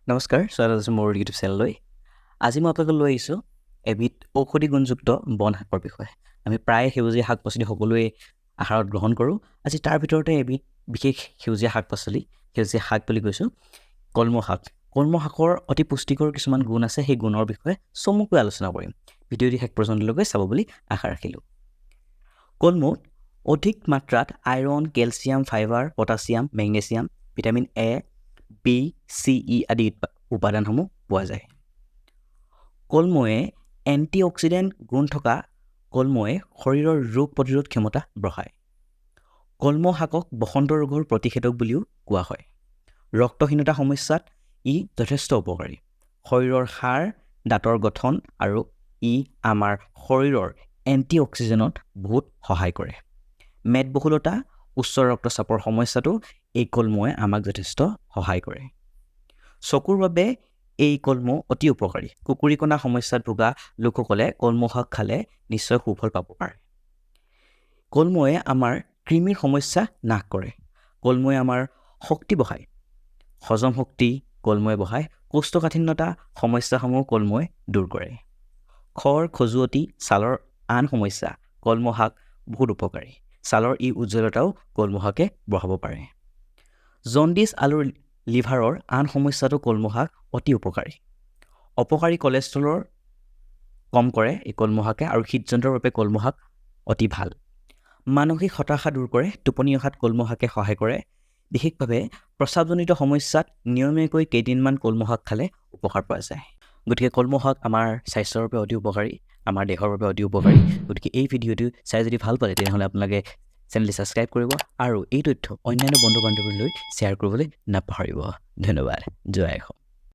নমস্কাৰ, স্বাগতম জনাইছোঁ মোৰ ইউটিউব চেনেললৈ। আজি মই আপোনালোকক লৈ আহিছোঁ এবিধ ঔষধি গুণযুক্ত বন শাকৰ বিষয়ে। আমি প্ৰায় সেউজীয়া শাক পাচলি সকলোৱে আহাৰত গ্ৰহণ কৰোঁ। আজি তাৰ ভিতৰতে এবিধ বিশেষ সেউজীয়া শাক পাচলি, সেউজীয়া শাক বুলি কৈছোঁ, কলমৌ শাক। কলমৌ শাকৰ অতি পুষ্টিকৰ কিছুমান গুণ আছে, সেই গুণৰ বিষয়ে চমুকৈ আলোচনা কৰিম। ভিডিঅ'টি শেষ পৰ্যন্তলৈকে চাব বুলি আশা ৰাখিলোঁ। কলমৌত অধিক মাত্ৰাত iron, calcium, fibre, potassium, magnesium, vitamin A, B, C, E আদি উপাদানসমূহ পোৱা যায়। কলমৌৱে এণ্টি অক্সিডেণ্ট গুণ থকা কলমৌৱে শৰীৰৰ ৰোগ প্ৰতিৰোধ ক্ষমতা বঢ়ায়। কলমৌ শাকক বসন্ত ৰোগৰ প্ৰতিষেধক বুলিও কোৱা হয়। ৰক্তহীনতা সমস্যাত ই যথেষ্ট উপকাৰী। শৰীৰৰ হাড়, দাঁতৰ গঠন আৰু ই আমাৰ শৰীৰৰ এণ্টি অক্সিজেনত বহুত সহায় কৰে। মেদবহুলতা, উচ্চ ৰক্তচাপৰ সমস্যাটো এই কলমৌৱে আমাক যথেষ্ট সহায় কৰে। চকুৰ বাবে এই কলমৌ অতি উপকাৰী। কুকুৰীকণা সমস্যাত ভোগা লোকসকলে কলমৌ শাক খালে নিশ্চয় সুফল পাব পাৰে। কলমৌৱে আমাৰ কৃমিৰ সমস্যা নাশ কৰে। কলমৌৱে আমাৰ শক্তি বঢ়ায়। হজম শক্তি কলমৌৱে বঢ়ায়। কোষ্ঠকাঠিন্যতা সমস্যাসমূহ কলমৌৱে দূৰ কৰে। খৰ, খজুৱতি, ছালৰ আন সমস্যা কলমৌ শাক বহুত উপকাৰী। ছালৰ ই উজ্জ্বলতাও কলমৌ শাকে বঢ়াব পাৰে। জণ্ডিছ আৰু লিভাৰৰ আন সমস্যাটো কলমৌ শাক অতি উপকাৰী। অপকাৰী কলেষ্ট্ৰলৰ কম কৰে এই কলমৌ শাকে আৰু হৃদযন্ত্ৰৰ বাবে কলমৌ শাক অতি ভাল। মানসিক হতাশা দূৰ কৰে। টোপনি অহাত কলমৌ শাকে সহায় কৰে। বিশেষভাৱে প্ৰস্ৰাৱজনিত সমস্যাত নিয়মীয়াকৈ কেইদিনমান কলমৌ শাক খালে উপকাৰ পোৱা যায়। গতিকে কলমৌ শাক আমাৰ স্বাস্থ্যৰ বাবে অতি উপকাৰী, আমাৰ দেহৰ বাবে অতি উপকাৰী। গতিকে এই ভিডিঅ'টো চাই যদি ভাল পালে তেনেহ'লে আপোনালোকে চেনেলটি ছাবস্ক্ৰাইব কৰিব আৰু এই তথ্য অন্যান্য বন্ধু বান্ধৱীলৈ শ্বেয়াৰ কৰিবলৈ নাপাহৰিব। ধন্যবাদ। জয় অসম।